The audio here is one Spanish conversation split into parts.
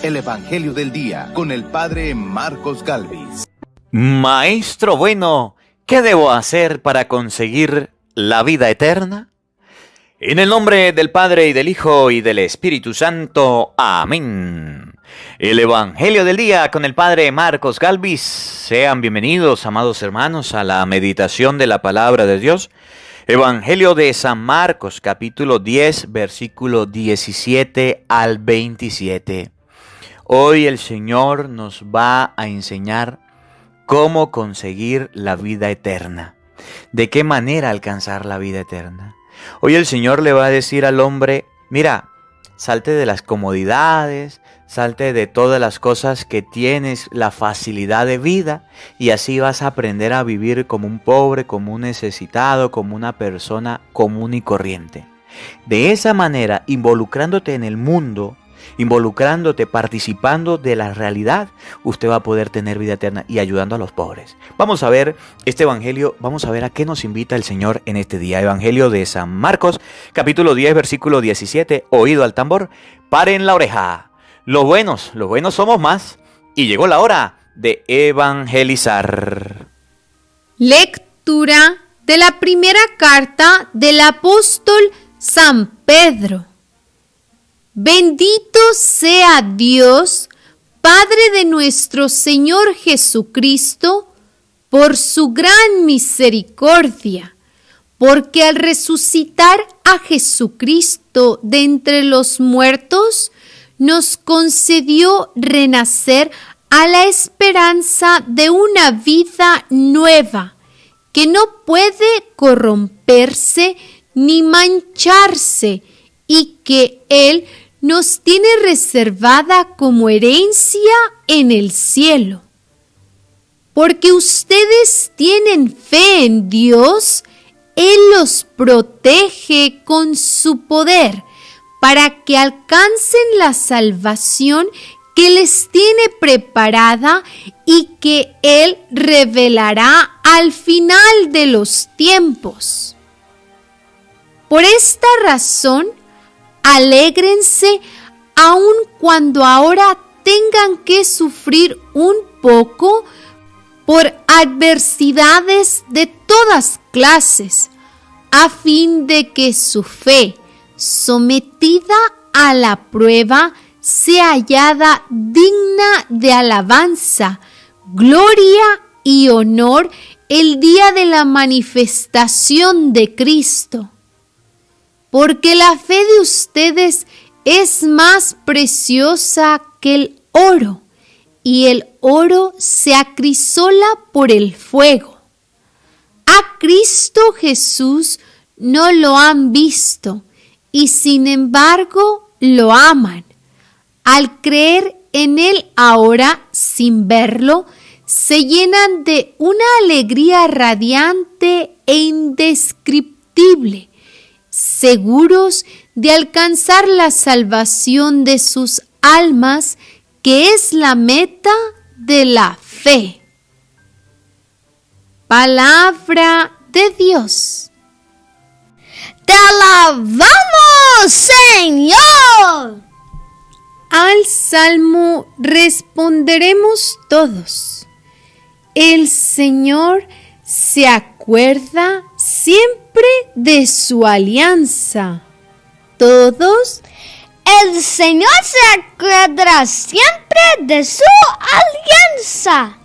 el Evangelio del Día con el Padre Marcos Galvis. Maestro bueno, ¿qué debo hacer para conseguir la vida eterna? En el nombre del Padre, y del Hijo, y del Espíritu Santo. Amén. El Evangelio del Día con el Padre Marcos Galvis. Sean bienvenidos, amados hermanos, a la meditación de la Palabra de Dios. Evangelio de San Marcos, capítulo 10, versículo 17 al 27. Hoy el Señor nos va a enseñar cómo conseguir la vida eterna. ¿De qué manera alcanzar la vida eterna? Hoy el Señor le va a decir al hombre, mira, salte de las comodidades, salte de todas las cosas que tienes, la facilidad de vida, y así vas a aprender a vivir como un pobre, como un necesitado, como una persona común y corriente. De esa manera, involucrándote en el mundo, involucrándote, participando de la realidad, usted va a poder tener vida eterna y ayudando a los pobres. Vamos a ver este evangelio, vamos a ver a qué nos invita el Señor en este día. Evangelio de San Marcos, capítulo 10, versículo 17. Oído al tambor, paren la oreja. Los buenos somos más, y llegó la hora de evangelizar. Lectura de la primera carta del apóstol San Pedro. Bendito sea Dios, Padre de nuestro Señor Jesucristo, por su gran misericordia, porque al resucitar a Jesucristo de entre los muertos, nos concedió renacer a la esperanza de una vida nueva, que no puede corromperse ni mancharse, y que Él nos tiene reservada como herencia en el cielo. Porque ustedes tienen fe en Dios, Él los protege con su poder para que alcancen la salvación que les tiene preparada y que Él revelará al final de los tiempos. Por esta razón, alégrense aun cuando ahora tengan que sufrir un poco por adversidades de todas clases, a fin de que su fe, sometida a la prueba, sea hallada digna de alabanza, gloria y honor el día de la manifestación de Cristo. Porque la fe de ustedes es más preciosa que el oro, y el oro se acrisola por el fuego. A Cristo Jesús no lo han visto, y sin embargo lo aman. Al creer en Él ahora, sin verlo, se llenan de una alegría radiante e indescriptible, seguros de alcanzar la salvación de sus almas, que es la meta de la fe. Palabra de Dios. ¡Te alabamos, Señor! Al salmo responderemos todos. El Señor se acuerda siempre de su alianza. Todos. El Señor se acuerda siempre de su alianza.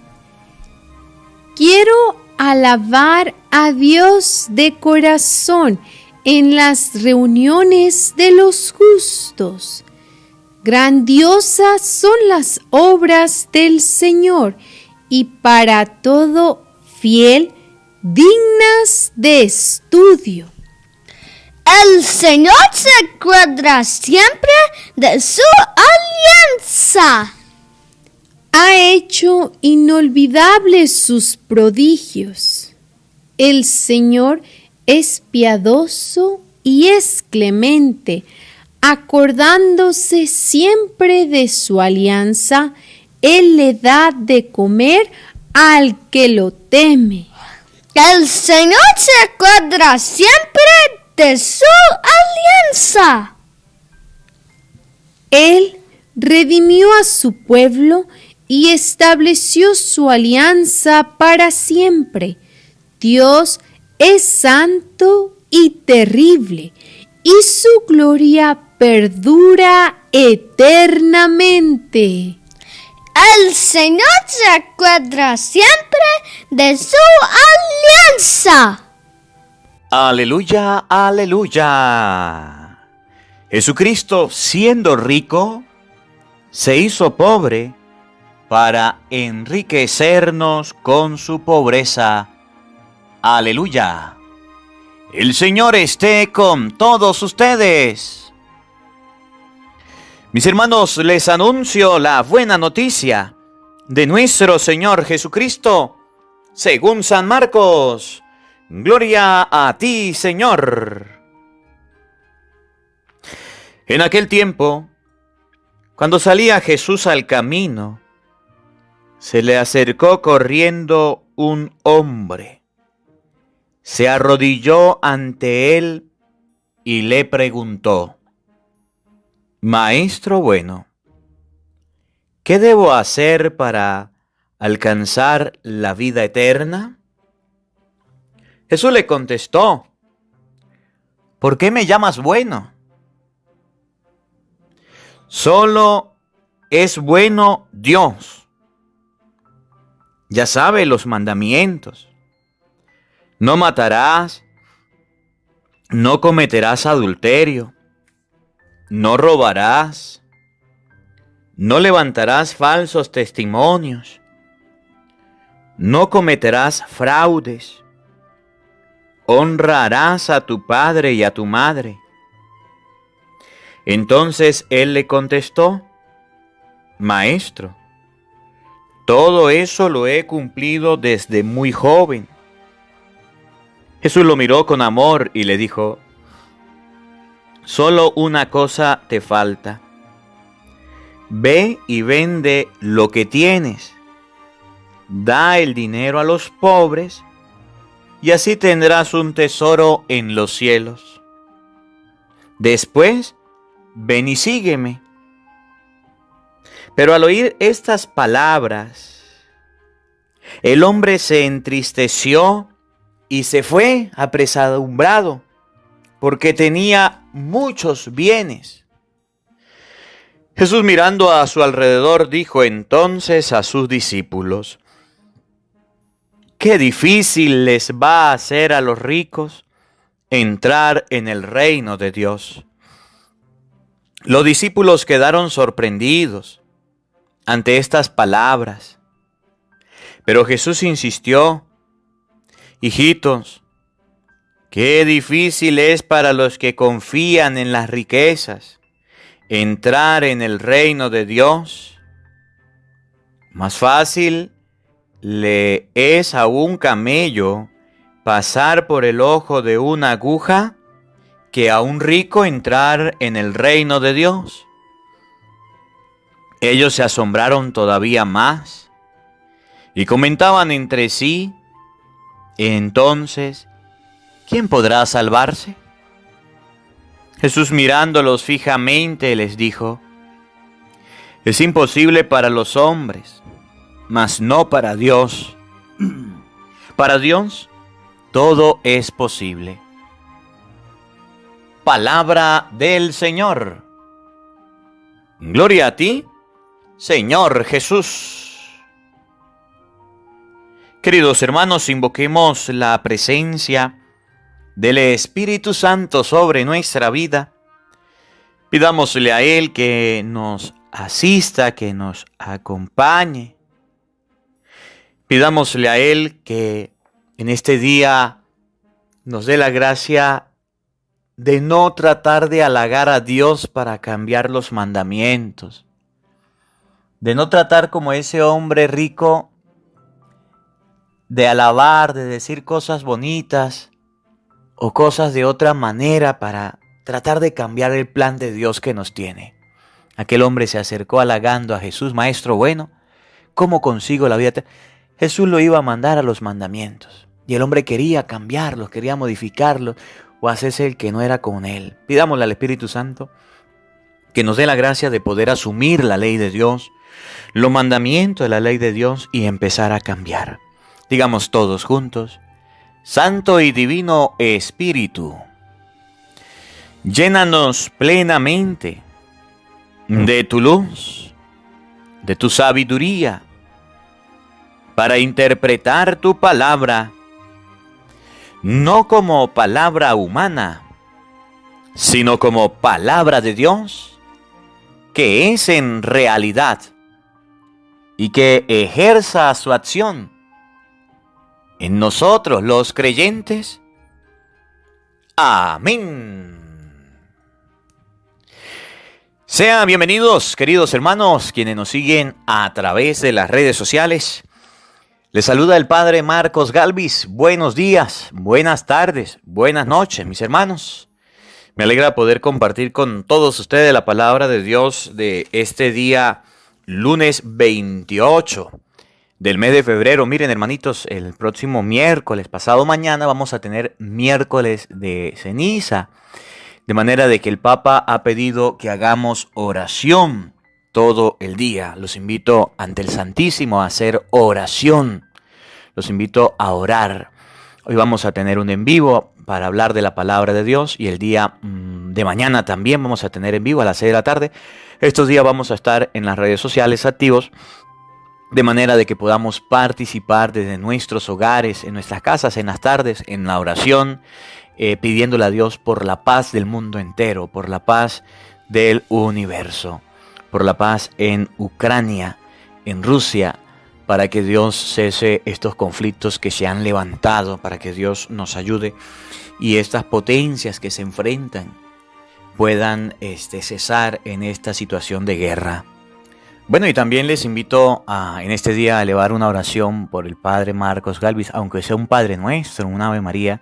Quiero alabar a Dios de corazón en las reuniones de los justos. Grandiosas son las obras del Señor, y para todo fiel, dignas de estudio. El Señor se acuerda siempre de su alianza. Ha hecho inolvidables sus prodigios. El Señor es piadoso y es clemente, acordándose siempre de su alianza. Él le da de comer al que lo teme. El Señor se acuerda siempre de su alianza. Él redimió a su pueblo y estableció su alianza para siempre. Dios es santo y terrible, y su gloria perdura eternamente. El Señor se acuerda siempre de su alianza. Aleluya, aleluya. Jesucristo, siendo rico, se hizo pobre para enriquecernos con su pobreza. Aleluya. El Señor esté con todos ustedes. Mis hermanos, les anuncio la buena noticia de nuestro Señor Jesucristo, según San Marcos. Gloria a ti, Señor. En aquel tiempo, cuando salía Jesús al camino, se le acercó corriendo un hombre. Se arrodilló ante él y le preguntó: Maestro bueno, ¿qué debo hacer para alcanzar la vida eterna? Jesús le contestó: ¿por qué me llamas bueno? Solo es bueno Dios. Ya sabe los mandamientos. No matarás, no cometerás adulterio, no robarás, no levantarás falsos testimonios, no cometerás fraudes, honrarás a tu padre y a tu madre. Entonces él le contestó: Maestro, todo eso lo he cumplido desde muy joven. Jesús lo miró con amor y le dijo: solo una cosa te falta. Ve y vende lo que tienes. Da el dinero a los pobres y así tendrás un tesoro en los cielos. Después, ven y sígueme. Pero al oír estas palabras, el hombre se entristeció y se fue apresurado, porque tenía muchos bienes. Jesús, mirando a su alrededor, dijo entonces a sus discípulos: qué difícil les va a hacer a los ricos entrar en el reino de Dios. Los discípulos quedaron sorprendidos ante estas palabras, pero Jesús insistió: hijitos, qué difícil es para los que confían en las riquezas entrar en el reino de Dios. Más fácil le es a un camello pasar por el ojo de una aguja que a un rico entrar en el reino de Dios. Ellos se asombraron todavía más y comentaban entre sí: entonces, ¿quién podrá salvarse? Jesús, mirándolos fijamente, les dijo: es imposible para los hombres, mas no para Dios. Para Dios todo es posible. Palabra del Señor. Gloria a ti, Señor Jesús. Queridos hermanos, invoquemos la presencia del Espíritu Santo sobre nuestra vida. Pidámosle a Él que nos asista, que nos acompañe. Pidámosle a Él que en este día nos dé la gracia de no tratar de halagar a Dios para cambiar los mandamientos. De no tratar como ese hombre rico de alabar, de decir cosas bonitas o cosas de otra manera para tratar de cambiar el plan de Dios que nos tiene. Aquel hombre se acercó halagando a Jesús: Maestro bueno, ¿cómo consigo la vida eterna? Jesús lo iba a mandar a los mandamientos y el hombre quería cambiarlos, quería modificarlos o hacerse el que no era con él. Pidámosle al Espíritu Santo que nos dé la gracia de poder asumir la ley de Dios, los mandamientos de la ley de Dios y empezar a cambiar. Digamos todos juntos: Santo y Divino Espíritu, llénanos plenamente de tu luz, de tu sabiduría, para interpretar tu palabra, no como palabra humana, sino como palabra de Dios, que es en realidad y que ejerza su acción en nosotros los creyentes. Amén. Sean bienvenidos, queridos hermanos, quienes nos siguen a través de las redes sociales. Les saluda el Padre Marcos Galvis. Buenos días, buenas tardes, buenas noches, mis hermanos. Me alegra poder compartir con todos ustedes la palabra de Dios de este día, lunes 28 del mes de febrero. Miren, hermanitos, el próximo miércoles, pasado mañana, vamos a tener miércoles de ceniza. De manera de que el Papa ha pedido que hagamos oración todo el día. Los invito ante el Santísimo a hacer oración. Los invito a orar. Hoy vamos a tener un en vivo para hablar de la palabra de Dios. Y el día de mañana también vamos a tener en vivo a las 6 de la tarde. Estos días vamos a estar en las redes sociales activos. De manera de que podamos participar desde nuestros hogares, en nuestras casas, en las tardes, en la oración. Pidiéndole a Dios por la paz del mundo entero, por la paz del universo, por la paz en Ucrania, en Rusia, para que Dios cese estos conflictos que se han levantado, para que Dios nos ayude y estas potencias que se enfrentan puedan cesar en esta situación de guerra. Bueno, y también les invito en este día a elevar una oración por el Padre Marcos Galvis, aunque sea un Padre Nuestro, un Ave María,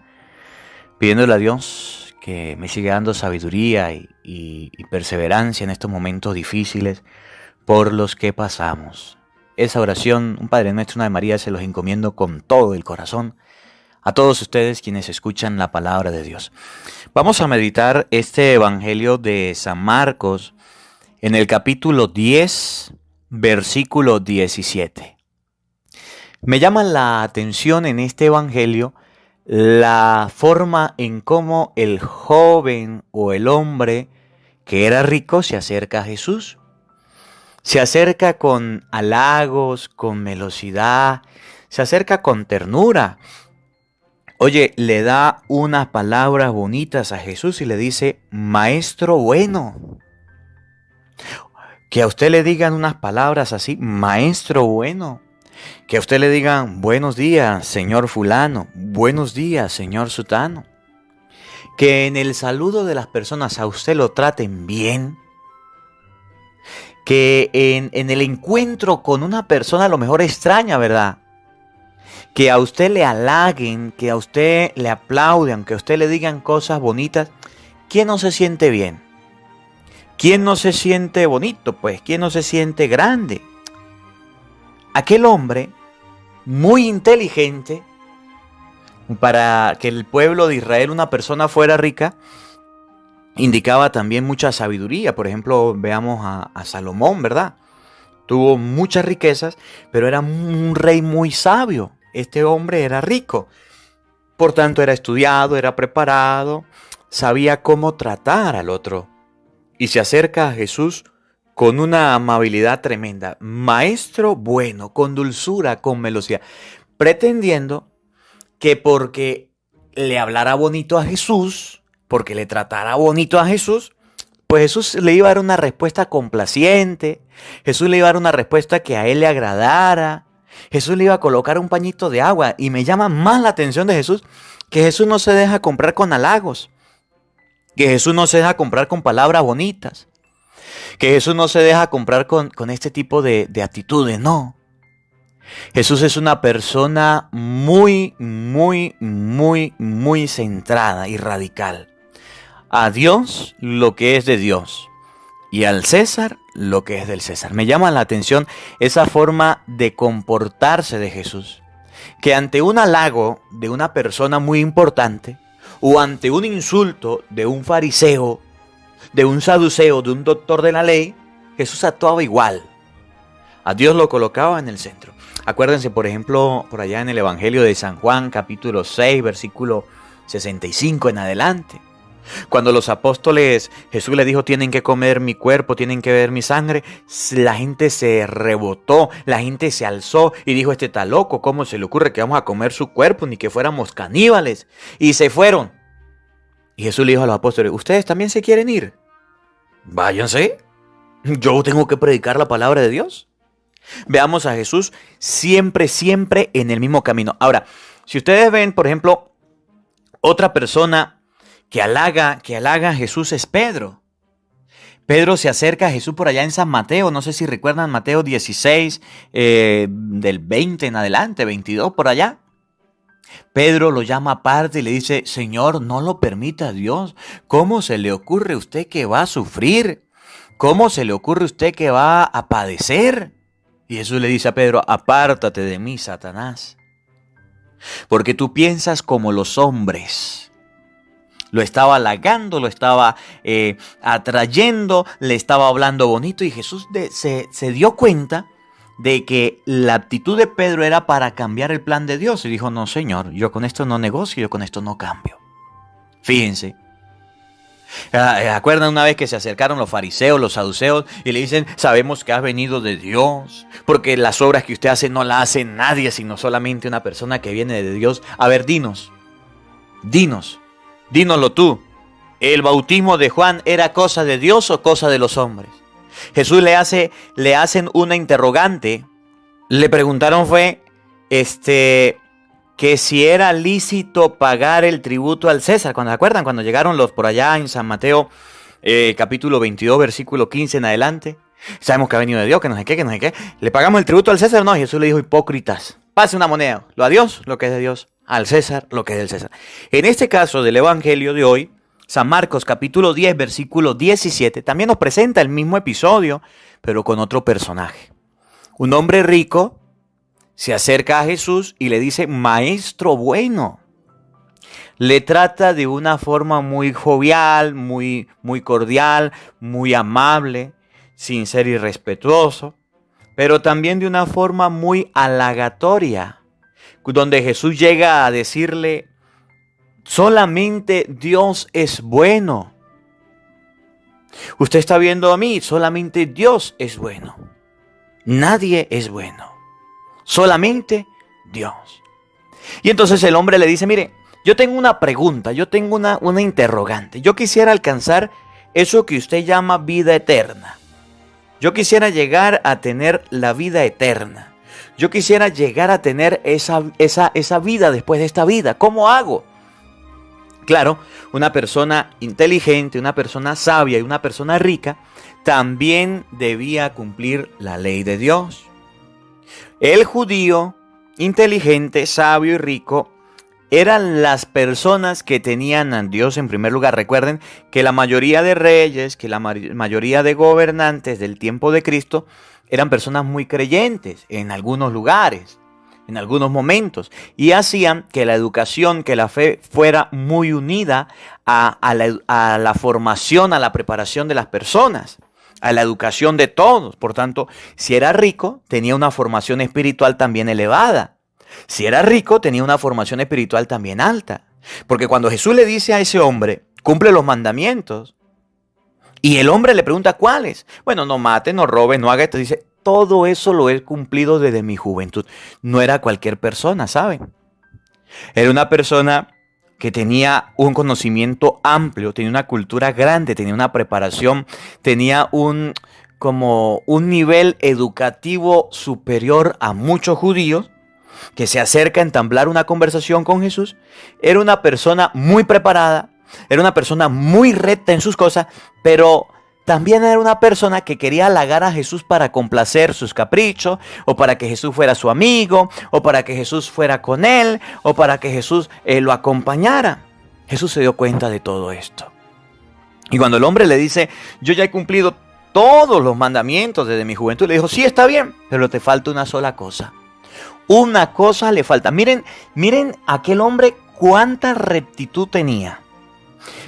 pidiéndole a Dios que me siga dando sabiduría y perseverancia en estos momentos difíciles por los que pasamos. Esa oración, un Padre Nuestro, una Ave María, se los encomiendo con todo el corazón a todos ustedes quienes escuchan la palabra de Dios. Vamos a meditar este Evangelio de San Marcos en el capítulo 10, versículo 17. Me llama la atención en este Evangelio la forma en cómo el joven o el hombre que era rico se acerca a Jesús. Se acerca con halagos, con melosidad, se acerca con ternura. Oye, le da unas palabras bonitas a Jesús y le dice: Maestro bueno. Que a usted le digan unas palabras así: Maestro bueno. Que a usted le digan: buenos días, señor fulano, buenos días, señor sutano. Que en el saludo de las personas a usted lo traten bien. Que en el encuentro con una persona a lo mejor extraña, ¿verdad? Que a usted le halaguen, que a usted le aplauden, que a usted le digan cosas bonitas. ¿Quién no se siente bien? ¿Quién no se siente bonito? Pues, ¿quién no se siente grande? Aquel hombre, muy inteligente, para que el pueblo de Israel, una persona fuera rica, indicaba también mucha sabiduría. Por ejemplo, veamos a Salomón, ¿verdad? Tuvo muchas riquezas, pero era un rey muy sabio. Este hombre era rico. Por tanto, era estudiado, era preparado, sabía cómo tratar al otro. Y se acerca a Jesús con una amabilidad tremenda. Maestro bueno, con dulzura, con melosidad. Pretendiendo que porque le hablara bonito a Jesús, porque le tratara bonito a Jesús, pues Jesús le iba a dar una respuesta complaciente. Jesús le iba a dar una respuesta que a él le agradara. Jesús le iba a colocar un pañito de agua. Y me llama más la atención de Jesús que Jesús no se deja comprar con halagos. Que Jesús no se deja comprar con palabras bonitas. Que Jesús no se deja comprar con este tipo de actitudes, no. Jesús es una persona muy centrada y radical. A Dios lo que es de Dios y al César lo que es del César. Me llama la atención esa forma de comportarse de Jesús, que ante un halago de una persona muy importante o ante un insulto de un fariseo, de un saduceo, de un doctor de la ley, Jesús actuaba igual. A Dios lo colocaba en el centro. Acuérdense, por ejemplo, por allá en el Evangelio de San Juan, capítulo 6, versículo 65 en adelante. Cuando los apóstoles, Jesús les dijo, tienen que comer mi cuerpo, tienen que beber mi sangre, la gente se rebotó, la gente se alzó y dijo, este está loco, ¿cómo se le ocurre que vamos a comer su cuerpo? Ni que fuéramos caníbales. Y se fueron. Y Jesús le dijo a los apóstoles, ¿ustedes también se quieren ir? Váyanse. Yo tengo que predicar la palabra de Dios. Veamos a Jesús siempre en el mismo camino. Ahora, si ustedes ven, por ejemplo, otra persona que halaga a Jesús es Pedro. Pedro se acerca a Jesús por allá en San Mateo, no sé si recuerdan Mateo 16, del 20 en adelante, 22 por allá. Pedro lo llama aparte y le dice, Señor, no lo permita Dios. ¿Cómo se le ocurre a usted que va a sufrir? ¿Cómo se le ocurre a usted que va a padecer? Y Jesús le dice a Pedro, apártate de mí, Satanás, porque tú piensas como los hombres. Lo estaba halagando, lo estaba atrayendo, le estaba hablando bonito y Jesús se dio cuenta de que la actitud de Pedro era para cambiar el plan de Dios. Y dijo, no Señor, yo con esto no negocio, yo con esto no cambio. Fíjense. ¿Acuerdan una vez que se acercaron los fariseos, los saduceos y le dicen, sabemos que has venido de Dios, porque las obras que usted hace no las hace nadie, sino solamente una persona que viene de Dios? A ver, dínoslo tú. ¿El bautismo de Juan era cosa de Dios o cosa de los hombres? Jesús le hacen una interrogante. Le preguntaron que si era lícito pagar el tributo al César. ¿Se acuerdan? Cuando llegaron los por allá en San Mateo, capítulo 22, versículo 15 en adelante. Sabemos que ha venido de Dios, que no sé qué. ¿Le pagamos el tributo al César? No, Jesús le dijo, hipócritas, pase una moneda. Lo a Dios, lo que es de Dios. Al César, lo que es del César. En este caso del Evangelio de hoy, San Marcos capítulo 10, versículo 17, también nos presenta el mismo episodio, pero con otro personaje. Un hombre rico se acerca a Jesús y le dice, maestro bueno. Le trata de una forma muy jovial, muy cordial, muy amable, sin ser irrespetuoso, pero también de una forma muy halagatoria, donde Jesús llega a decirle, solamente Dios es bueno. Usted está viendo a mí, solamente Dios es bueno. Nadie es bueno. Solamente Dios. Y entonces el hombre le dice, mire, yo tengo una pregunta, yo tengo una interrogante. Yo quisiera alcanzar eso que usted llama vida eterna. Yo quisiera llegar a tener la vida eterna. Yo quisiera llegar a tener esa vida después de esta vida. ¿Cómo hago? Claro, una persona inteligente, una persona sabia y una persona rica también debía cumplir la ley de Dios. El judío, inteligente, sabio y rico, eran las personas que tenían a Dios en primer lugar. Recuerden que la mayoría de reyes, que la mayoría de gobernantes del tiempo de Cristo eran personas muy creyentes en algunos lugares, en algunos momentos, y hacían que la educación, que la fe fuera muy unida a la formación, a la preparación de las personas, a la educación de todos. Por tanto, si era rico, tenía una formación espiritual también elevada. Si era rico, tenía una formación espiritual también alta. Porque cuando Jesús le dice a ese hombre, cumple los mandamientos, y el hombre le pregunta, ¿cuáles? Bueno, no mate, no robe, no haga esto. Dice, todo eso lo he cumplido desde mi juventud. No era cualquier persona, ¿saben? Era una persona que tenía un conocimiento amplio, tenía una cultura grande, tenía una preparación, tenía un nivel educativo superior a muchos judíos, que se acerca a entablar una conversación con Jesús. Era una persona muy preparada, era una persona muy recta en sus cosas, pero también era una persona que quería halagar a Jesús para complacer sus caprichos, o para que Jesús fuera su amigo, o para que Jesús fuera con él, o para que Jesús lo acompañara. Jesús se dio cuenta de todo esto. Y cuando el hombre le dice, yo ya he cumplido todos los mandamientos desde mi juventud, le dijo, sí, está bien, pero te falta una sola cosa. Una cosa le falta. Miren aquel hombre cuánta rectitud tenía.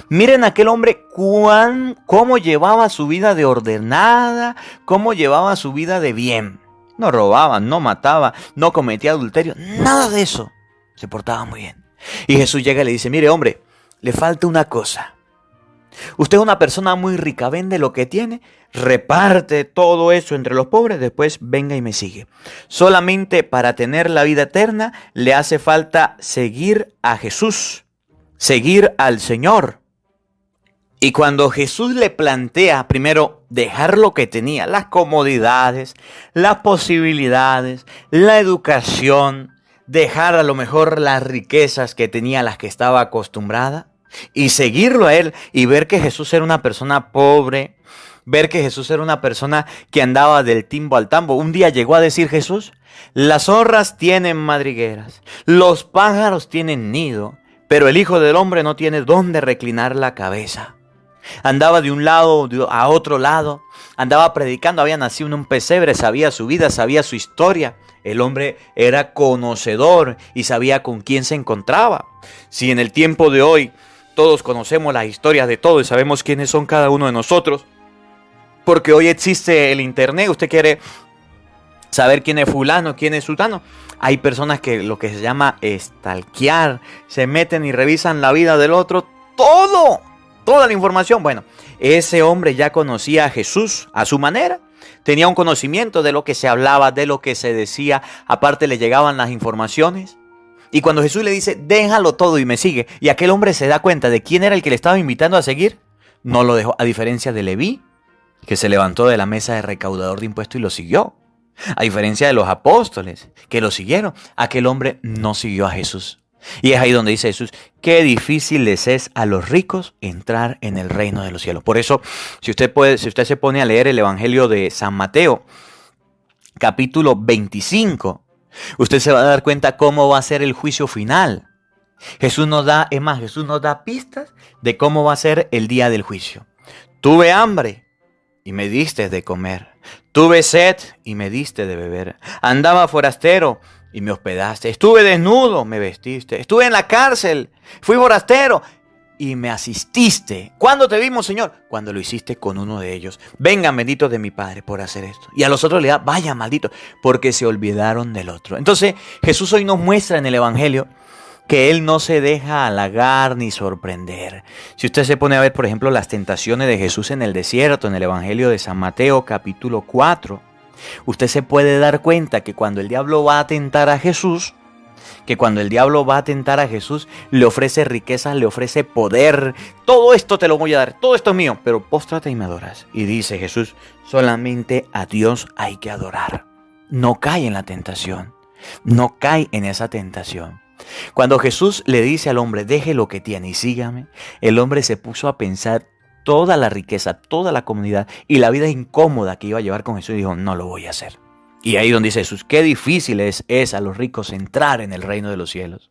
Miren aquel hombre cómo llevaba su vida de ordenada, cómo llevaba su vida de bien. No robaba, no mataba, no cometía adulterio, nada de eso. Se portaba muy bien. Y Jesús llega y le dice, mire hombre, le falta una cosa. Usted es una persona muy rica, vende lo que tiene, reparte todo eso entre los pobres, después venga y me sigue. Solamente para tener la vida eterna le hace falta seguir a Jesús, seguir al Señor. Y cuando Jesús le plantea primero dejar lo que tenía, las comodidades, las posibilidades, la educación, dejar a lo mejor las riquezas que tenía, las que estaba acostumbrada, y seguirlo a él y ver que Jesús era una persona pobre, ver que Jesús era una persona que andaba del timbo al tambo. Un día llegó a decir Jesús, las zorras tienen madrigueras, los pájaros tienen nido, pero el Hijo del Hombre no tiene dónde reclinar la cabeza. Andaba de un lado a otro lado, andaba predicando, había nacido en un pesebre, sabía su vida, sabía su historia. El hombre era conocedor y sabía con quién se encontraba. Si en el tiempo de hoy todos conocemos las historias de todos y sabemos quiénes son cada uno de nosotros, porque hoy existe el internet, usted quiere saber quién es fulano, quién es sultano. Hay personas que lo que se llama stalkear, se meten y revisan la vida del otro, toda la información. Bueno, ese hombre ya conocía a Jesús a su manera. Tenía un conocimiento de lo que se hablaba, de lo que se decía. Aparte le llegaban las informaciones. Y cuando Jesús le dice, déjalo todo y me sigue, y aquel hombre se da cuenta de quién era el que le estaba invitando a seguir, no lo dejó. A diferencia de Leví, que se levantó de la mesa de recaudador de impuestos y lo siguió. A diferencia de los apóstoles, que lo siguieron, aquel hombre no siguió a Jesús. Y es ahí donde dice Jesús, qué difícil les es a los ricos entrar en el reino de los cielos. Por eso, si usted se pone a leer el Evangelio de San Mateo, capítulo 25, usted se va a dar cuenta cómo va a ser el juicio final. Jesús nos da pistas de cómo va a ser el día del juicio. Tuve hambre y me diste de comer. Tuve sed y me diste de beber. Andaba forastero y me hospedaste. Estuve desnudo, me vestiste. Estuve en la cárcel, fui forastero y me asististe. ¿Cuándo te vimos, Señor? Cuando lo hiciste con uno de ellos. Vengan, benditos de mi Padre, por hacer esto. Y a los otros le da, vaya maldito, porque se olvidaron del otro. Entonces, Jesús hoy nos muestra en el Evangelio que Él no se deja halagar ni sorprender. Si usted se pone a ver, por ejemplo, las tentaciones de Jesús en el desierto, en el Evangelio de San Mateo, capítulo 4, usted se puede dar cuenta que cuando el diablo va a tentar a Jesús, le ofrece riquezas, le ofrece poder. Todo esto te lo voy a dar, todo esto es mío, pero póstrate y me adoras. Y dice Jesús, solamente a Dios hay que adorar. No cae en la tentación, no cae en esa tentación. Cuando Jesús le dice al hombre, deje lo que tiene y sígame, el hombre se puso a pensar toda la riqueza, toda la comunidad y la vida incómoda que iba a llevar con Jesús y dijo, no lo voy a hacer. Y ahí donde dice Jesús, qué difícil es a los ricos entrar en el reino de los cielos.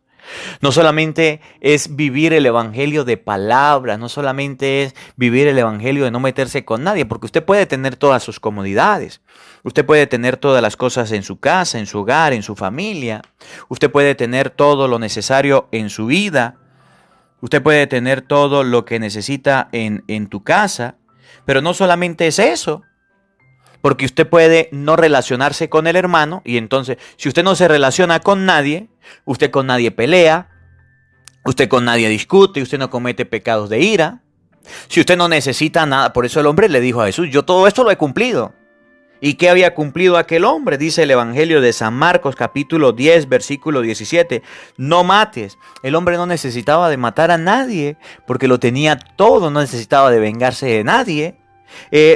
No solamente es vivir el evangelio de palabra, no solamente es vivir el evangelio de no meterse con nadie, porque usted puede tener todas sus comodidades, usted puede tener todas las cosas en su casa, en su hogar, en su familia, usted puede tener todo lo necesario en su vida, usted puede tener todo lo que necesita en tu casa, pero no solamente es eso. Porque usted puede no relacionarse con el hermano y entonces si usted no se relaciona con nadie, usted con nadie pelea, usted con nadie discute, usted no comete pecados de ira. Si usted no necesita nada, por eso el hombre le dijo a Jesús, yo todo esto lo he cumplido. ¿Y qué había cumplido aquel hombre? Dice el Evangelio de San Marcos capítulo 10 versículo 17, no mates. El hombre no necesitaba de matar a nadie porque lo tenía todo, no necesitaba de vengarse de nadie.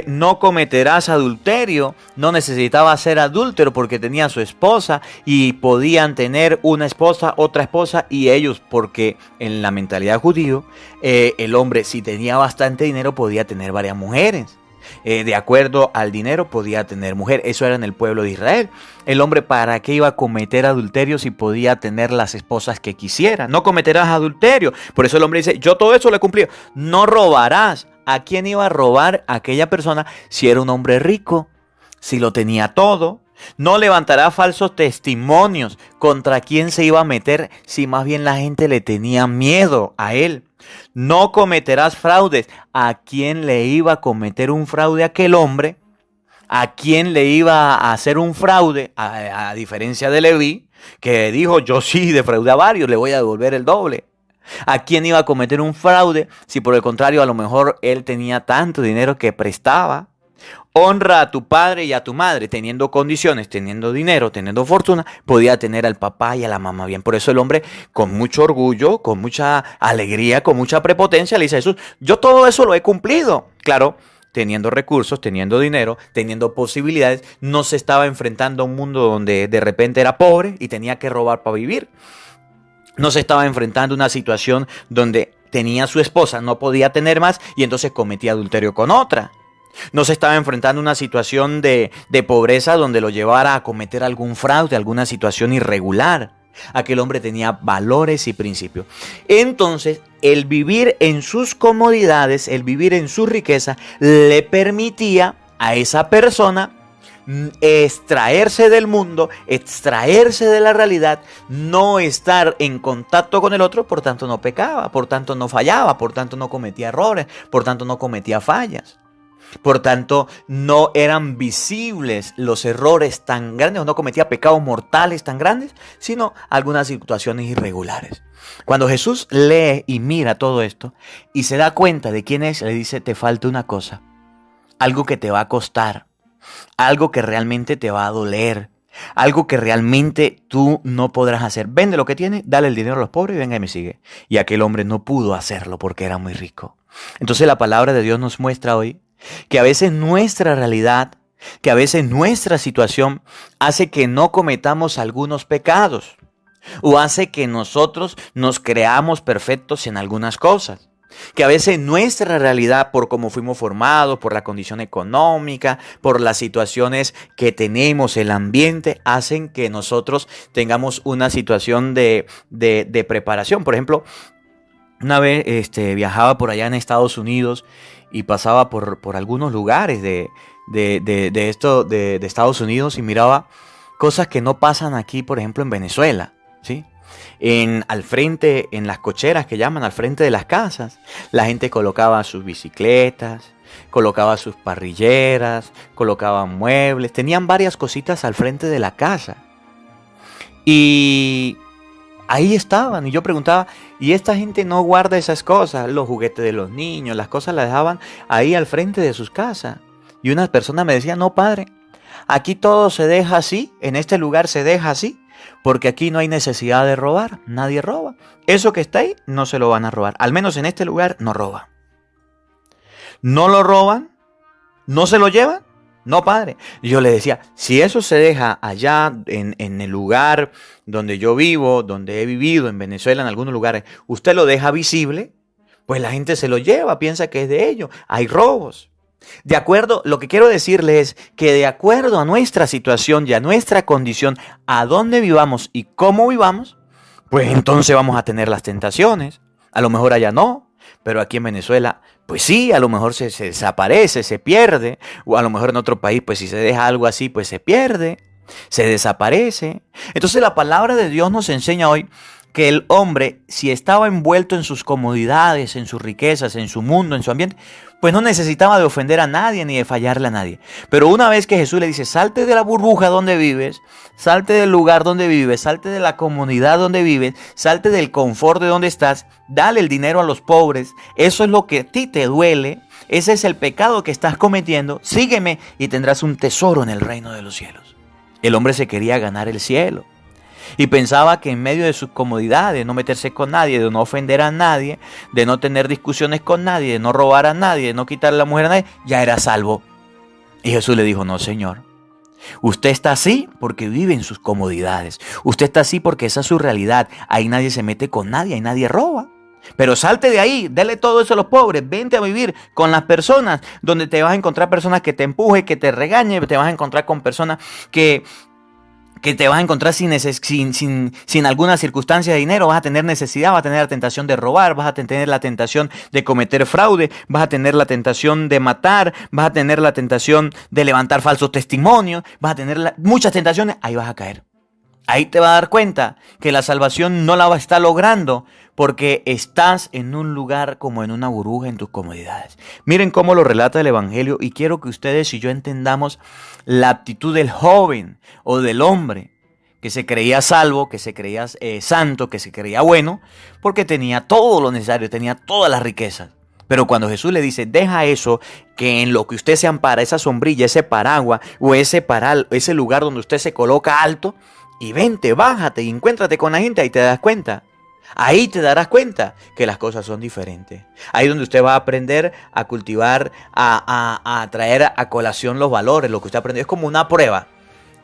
No cometerás adulterio, no necesitaba ser adúltero porque tenía su esposa y podían tener una esposa, otra esposa y ellos, porque en la mentalidad judío el hombre si tenía bastante dinero podía tener varias mujeres. De acuerdo al dinero podía tener mujer, eso era en el pueblo de Israel. El hombre para qué iba a cometer adulterio si podía tener las esposas que quisiera. No cometerás adulterio, por eso el hombre dice yo todo eso lo he cumplido. No robarás. ¿A quién iba a robar aquella persona si era un hombre rico? Si lo tenía todo, No levantará falsos testimonios. ¿Contra quién se iba a meter si más bien la gente le tenía miedo a él? No cometerás fraudes. ¿A quién le iba a cometer un fraude a aquel hombre? ¿A quién le iba a hacer un fraude? A diferencia de Leví, que dijo, yo sí defraudé a varios, le voy a devolver el doble. ¿A quién iba a cometer un fraude si por el contrario a lo mejor él tenía tanto dinero que prestaba? Honra a tu padre y a tu madre, teniendo condiciones, teniendo dinero, teniendo fortuna, podía tener al papá y a la mamá bien. Por eso el hombre, con mucho orgullo, con mucha alegría, con mucha prepotencia, le dice a Jesús, yo todo eso lo he cumplido. Claro, teniendo recursos, teniendo dinero, teniendo posibilidades, no se estaba enfrentando a un mundo donde de repente era pobre y tenía que robar para vivir. No se estaba enfrentando a una situación donde tenía a su esposa, no podía tener más y entonces cometía adulterio con otra. No se estaba enfrentando a una situación de pobreza donde lo llevara a cometer algún fraude, alguna situación irregular. Aquel hombre tenía valores y principios. Entonces, el vivir en sus comodidades, el vivir en su riqueza, le permitía a esa persona extraerse del mundo, extraerse de la realidad, no estar en contacto con el otro, por tanto no pecaba, por tanto no fallaba, por tanto no cometía errores, por tanto no cometía fallas. Por tanto, no eran visibles los errores tan grandes, o no cometía pecados mortales tan grandes, sino algunas situaciones irregulares. Cuando Jesús lee y mira todo esto y se da cuenta de quién es, le dice, te falta una cosa, algo que te va a costar, algo que realmente te va a doler, algo que realmente tú no podrás hacer. Vende lo que tienes, dale el dinero a los pobres y venga y me sigue. Y aquel hombre no pudo hacerlo porque era muy rico. Entonces la palabra de Dios nos muestra hoy que a veces nuestra realidad, que a veces nuestra situación hace que no cometamos algunos pecados o hace que nosotros nos creamos perfectos en algunas cosas. Que a veces nuestra realidad, por cómo fuimos formados, por la condición económica, por las situaciones que tenemos, el ambiente, hacen que nosotros tengamos una situación de preparación. Por ejemplo, una vez viajaba por allá en Estados Unidos y pasaba por algunos lugares de Estados Unidos y miraba cosas que no pasan aquí, por ejemplo, en Venezuela, ¿sí? Al frente, en las cocheras que llaman, al frente de las casas, la gente colocaba sus bicicletas, colocaba sus parrilleras, colocaban muebles, tenían varias cositas al frente de la casa. Y ahí estaban, y yo preguntaba, ¿y esta gente no guarda esas cosas? Los juguetes de los niños, las cosas las dejaban ahí al frente de sus casas. Y una persona me decía, no padre, aquí todo se deja así, en este lugar se deja así, porque aquí no hay necesidad de robar, nadie roba. Eso que está ahí no se lo van a robar, al menos en este lugar no roban. ¿No lo roban? ¿No se lo llevan? No, padre. Y yo le decía, si eso se deja allá en el lugar donde yo vivo, donde he vivido, en Venezuela, en algunos lugares, usted lo deja visible, pues la gente se lo lleva, piensa que es de ellos. Hay robos. De acuerdo, lo que quiero decirle es que de acuerdo a nuestra situación y a nuestra condición, a dónde vivamos y cómo vivamos, pues entonces vamos a tener las tentaciones. A lo mejor allá no, pero aquí en Venezuela, pues sí, a lo mejor se desaparece, se pierde. O a lo mejor en otro país, pues si se deja algo así, pues se pierde, se desaparece. Entonces la palabra de Dios nos enseña hoy que el hombre, si estaba envuelto en sus comodidades, en sus riquezas, en su mundo, en su ambiente, pues no necesitaba de ofender a nadie ni de fallarle a nadie. Pero una vez que Jesús le dice, salte de la burbuja donde vives, salte del lugar donde vives, salte de la comunidad donde vives, salte del confort de donde estás, dale el dinero a los pobres, eso es lo que a ti te duele, ese es el pecado que estás cometiendo, sígueme y tendrás un tesoro en el reino de los cielos. El hombre se quería ganar el cielo. Y pensaba que en medio de sus comodidades, de no meterse con nadie, de no ofender a nadie, de no tener discusiones con nadie, de no robar a nadie, de no quitarle la mujer a nadie, ya era salvo. Y Jesús le dijo, no señor, usted está así porque vive en sus comodidades. Usted está así porque esa es su realidad. Ahí nadie se mete con nadie, ahí nadie roba. Pero salte de ahí, dale todo eso a los pobres, vente a vivir con las personas donde te vas a encontrar personas que te empujen, que te regañen, te vas a encontrar con personas que que te vas a encontrar sin alguna circunstancia de dinero, vas a tener necesidad, vas a tener la tentación de robar, vas a tener la tentación de cometer fraude, vas a tener la tentación de matar, vas a tener la tentación de levantar falsos testimonios, vas a tener muchas tentaciones, ahí vas a caer. Ahí te vas a dar cuenta que la salvación no la vas a estar logrando porque estás en un lugar como en una burbuja en tus comodidades. Miren cómo lo relata el Evangelio y quiero que ustedes y yo entendamos la actitud del joven o del hombre que se creía salvo, que se creía santo, que se creía bueno, porque tenía todo lo necesario, tenía todas las riquezas. Pero cuando Jesús le dice, deja eso, que en lo que usted se ampara, esa sombrilla, ese paraguas o ese lugar donde usted se coloca alto, y vente, bájate y encuéntrate con la gente, ahí te das cuenta. Ahí te darás cuenta que las cosas son diferentes. Ahí donde usted va a aprender a cultivar, a traer a colación los valores, lo que usted aprendió. Es como una prueba.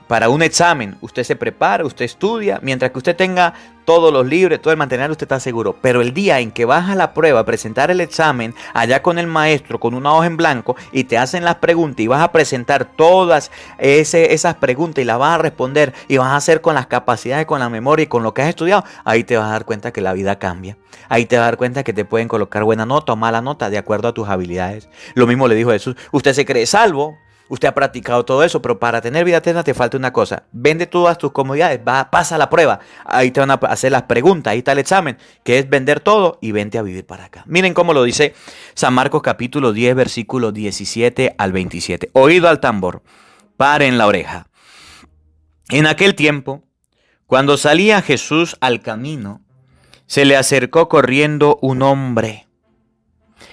Para un examen, usted se prepara, usted estudia, mientras que usted tenga todos los libros, todo el material, usted está seguro. Pero el día en que vas a la prueba a presentar el examen, allá con el maestro, con una hoja en blanco, y te hacen las preguntas y vas a presentar todas esas preguntas y las vas a responder y vas a hacer con las capacidades, con la memoria y con lo que has estudiado, ahí te vas a dar cuenta que la vida cambia. Ahí te vas a dar cuenta que te pueden colocar buena nota o mala nota de acuerdo a tus habilidades. Lo mismo le dijo Jesús, usted se cree salvo. Usted ha practicado todo eso, pero para tener vida eterna te falta una cosa. Vende todas tus comodidades, pasa la prueba. Ahí te van a hacer las preguntas, ahí está el examen, que es vender todo y vente a vivir para acá. Miren cómo lo dice San Marcos capítulo 10, versículos 17 al 27. Oído al tambor, paren la oreja. En aquel tiempo, cuando salía Jesús al camino, se le acercó corriendo un hombre.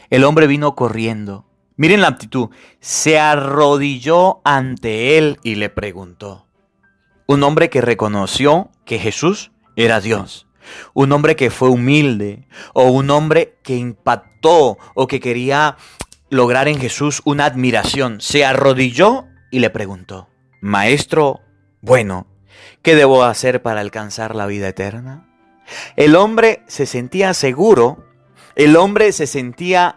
El hombre vino corriendo. Miren la actitud, se arrodilló ante él y le preguntó. Un hombre que reconoció que Jesús era Dios. Un hombre que fue humilde o un hombre que impactó o que quería lograr en Jesús una admiración. Se arrodilló y le preguntó, Maestro, bueno, ¿qué debo hacer para alcanzar la vida eterna? El hombre se sentía seguro, el hombre se sentía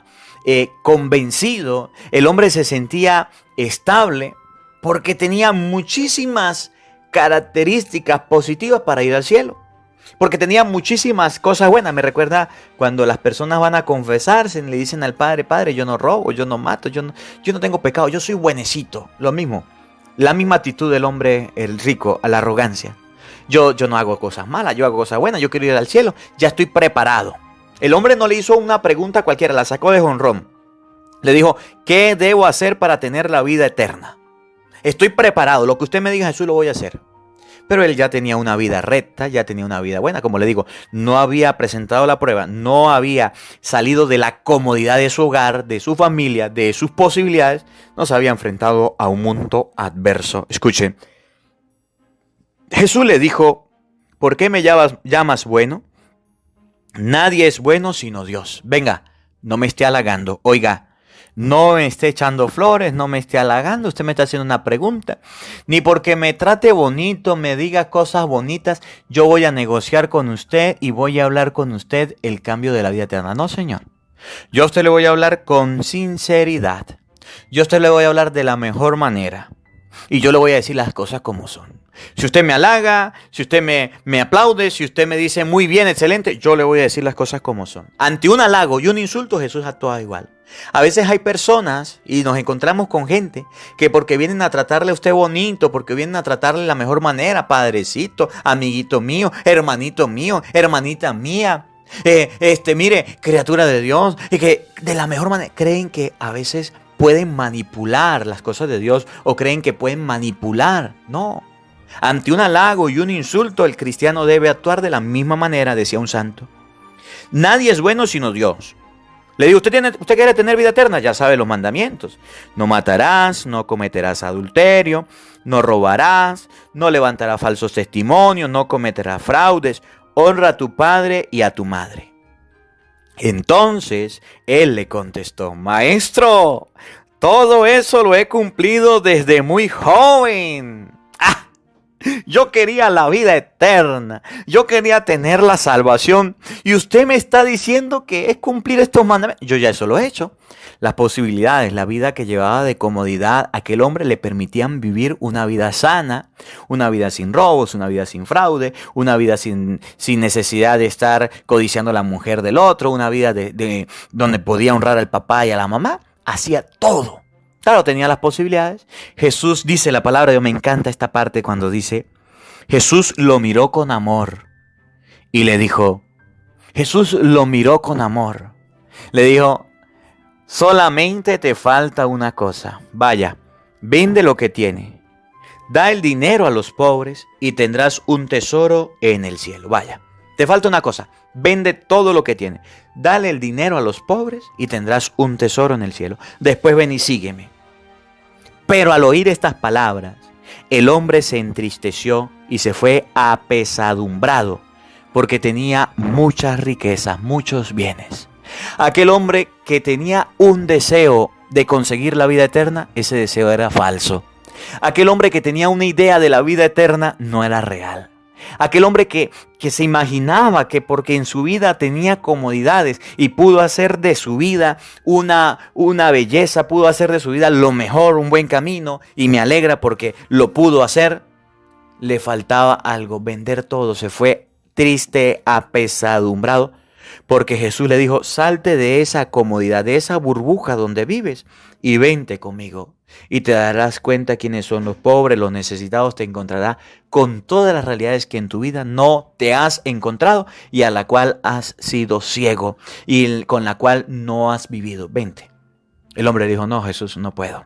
convencido, el hombre se sentía estable porque tenía muchísimas características positivas para ir al cielo, porque tenía muchísimas cosas buenas. Me recuerda cuando las personas van a confesarse y le dicen al Padre, Padre, yo no robo, yo no mato, yo no tengo pecado, yo soy buenecito. Lo mismo, la misma actitud del hombre, el rico, a la arrogancia. Yo no hago cosas malas, yo hago cosas buenas, yo quiero ir al cielo, ya estoy preparado. El hombre no le hizo una pregunta cualquiera, la sacó de jonrón. Le dijo, ¿qué debo hacer para tener la vida eterna? Estoy preparado, lo que usted me diga, Jesús, lo voy a hacer. Pero él ya tenía una vida recta, ya tenía una vida buena. Como le digo, no había presentado la prueba, no había salido de la comodidad de su hogar, de su familia, de sus posibilidades. No se había enfrentado a un mundo adverso. Escuche, Jesús le dijo, ¿por qué me llamas bueno? Nadie es bueno sino Dios. Venga, no me esté halagando. Oiga, no me esté echando flores, no me esté halagando. Usted me está haciendo una pregunta. Ni porque me trate bonito, me diga cosas bonitas, yo voy a negociar con usted y voy a hablar con usted el cambio de la vida eterna. No, señor. Yo a usted le voy a hablar con sinceridad. Yo a usted le voy a hablar de la mejor manera. Y yo le voy a decir las cosas como son. Si usted me halaga, si usted me aplaude, si usted me dice muy bien, excelente, yo le voy a decir las cosas como son. Ante un halago y un insulto, Jesús actúa igual. A veces hay personas y nos encontramos con gente que porque vienen a tratarle a usted bonito, porque vienen a tratarle de la mejor manera, padrecito, amiguito mío, hermanita mía, mire, criatura de Dios, y que de la mejor manera creen que a veces pueden manipular las cosas de Dios o creen que pueden manipular. No. Ante un halago y un insulto, el cristiano debe actuar de la misma manera, decía un santo. Nadie es bueno sino Dios. Le digo, ¿usted quiere tener vida eterna? Ya sabe los mandamientos. No matarás, no cometerás adulterio, no robarás, no levantarás falsos testimonios, no cometerás fraudes, honra a tu padre y a tu madre. Entonces él le contestó, Maestro, todo eso lo he cumplido desde muy joven. Yo quería la vida eterna. Yo quería tener la salvación. Y usted me está diciendo que es cumplir estos mandamientos. Yo ya eso lo he hecho. Las posibilidades, la vida que llevaba de comodidad a aquel hombre le permitían vivir una vida sana, una vida sin robos, una vida sin fraude, una vida sin necesidad de estar codiciando a la mujer del otro, una vida de donde podía honrar al papá y a la mamá. Hacía todo. Claro, tenía las posibilidades. Jesús dice la palabra, yo me encanta esta parte cuando dice, Jesús lo miró con amor y le dijo, Jesús lo miró con amor. Le dijo, solamente te falta una cosa. Vaya, vende lo que tiene. Da el dinero a los pobres y tendrás un tesoro en el cielo. Vaya, te falta una cosa. Vende todo lo que tiene. Dale el dinero a los pobres y tendrás un tesoro en el cielo. Después ven y sígueme. Pero al oír estas palabras, el hombre se entristeció y se fue apesadumbrado porque tenía muchas riquezas, muchos bienes. Aquel hombre que tenía un deseo de conseguir la vida eterna, ese deseo era falso. Aquel hombre que tenía una idea de la vida eterna no era real. Aquel hombre que se imaginaba que porque en su vida tenía comodidades y pudo hacer de su vida una belleza, pudo hacer de su vida lo mejor, un buen camino, y me alegra porque lo pudo hacer, le faltaba algo, vender todo, se fue triste, apesadumbrado, porque Jesús le dijo, salte de esa comodidad, de esa burbuja donde vives y vente conmigo. Y te darás cuenta quiénes son los pobres, los necesitados, te encontrarás con todas las realidades que en tu vida no te has encontrado y a la cual has sido ciego y con la cual no has vivido. Vente. El hombre dijo, no, Jesús, no puedo.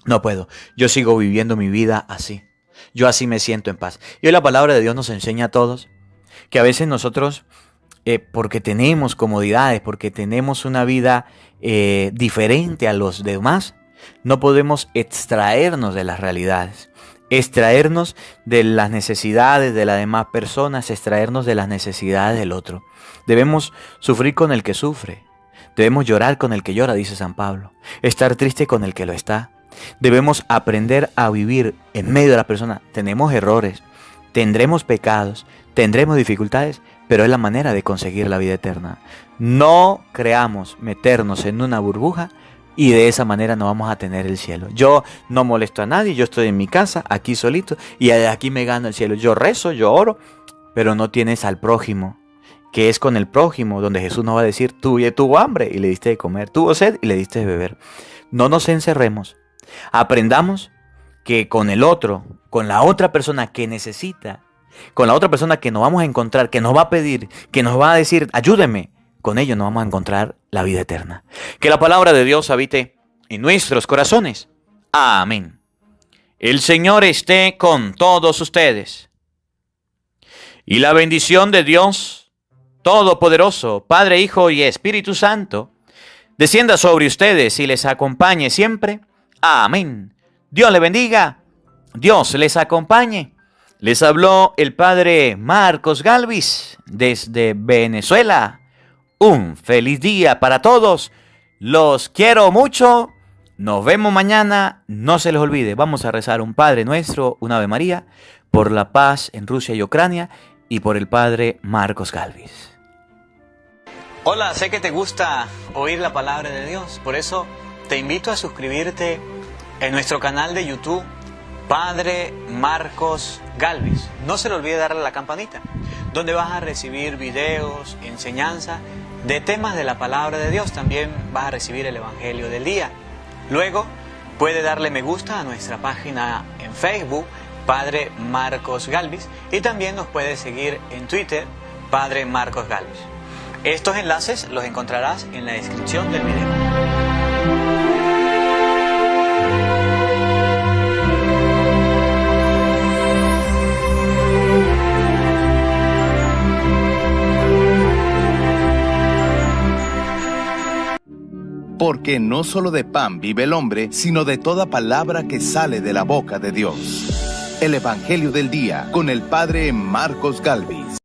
No puedo. Yo sigo viviendo mi vida así. Yo así me siento en paz. Y hoy la palabra de Dios nos enseña a todos que a veces nosotros, porque tenemos comodidades, porque tenemos una vida diferente a los demás, no podemos extraernos de las realidades, extraernos de las necesidades de las demás personas, extraernos de las necesidades del otro. Debemos sufrir con el que sufre, debemos llorar con el que llora, dice San Pablo, estar triste con el que lo está. Debemos aprender a vivir en medio de la persona. Tenemos errores, tendremos pecados, tendremos dificultades, pero es la manera de conseguir la vida eterna. No creamos meternos en una burbuja y de esa manera no vamos a tener el cielo. Yo no molesto a nadie, yo estoy en mi casa, aquí solito, y de aquí me gano el cielo. Yo rezo, yo oro, pero no tienes al prójimo, que es con el prójimo, donde Jesús nos va a decir, tú tuvo hambre y le diste de comer, tuvo sed y le diste de beber. No nos encerremos, aprendamos que con el otro, con la otra persona que necesita, con la otra persona que nos vamos a encontrar, que nos va a pedir, que nos va a decir, ayúdeme, con ello nos vamos a encontrar la vida eterna. Que la palabra de Dios habite en nuestros corazones. Amén. El Señor esté con todos ustedes. Y la bendición de Dios Todopoderoso, Padre, Hijo y Espíritu Santo, descienda sobre ustedes y les acompañe siempre. Amén. Dios le bendiga. Dios les acompañe. Les habló el Padre Marcos Galvis desde Venezuela. Un feliz día para todos. Los quiero mucho. Nos vemos mañana. No se les olvide, vamos a rezar un Padre Nuestro, un Ave María, por la paz en Rusia y Ucrania y por el Padre Marcos Galvis. Hola, sé que te gusta oír la palabra de Dios. Por eso te invito a suscribirte en nuestro canal de YouTube, Padre Marcos Galvis. No se le olvide darle a la campanita, donde vas a recibir videos, enseñanza de temas de la palabra de Dios. También vas a recibir el Evangelio del día. Luego puede darle me gusta a nuestra página en Facebook, Padre Marcos Galvis, y también nos puede seguir en Twitter, Padre Marcos Galvis. Estos enlaces los encontrarás en la descripción del video. Porque no solo de pan vive el hombre, sino de toda palabra que sale de la boca de Dios. El Evangelio del Día con el Padre Marcos Galvis.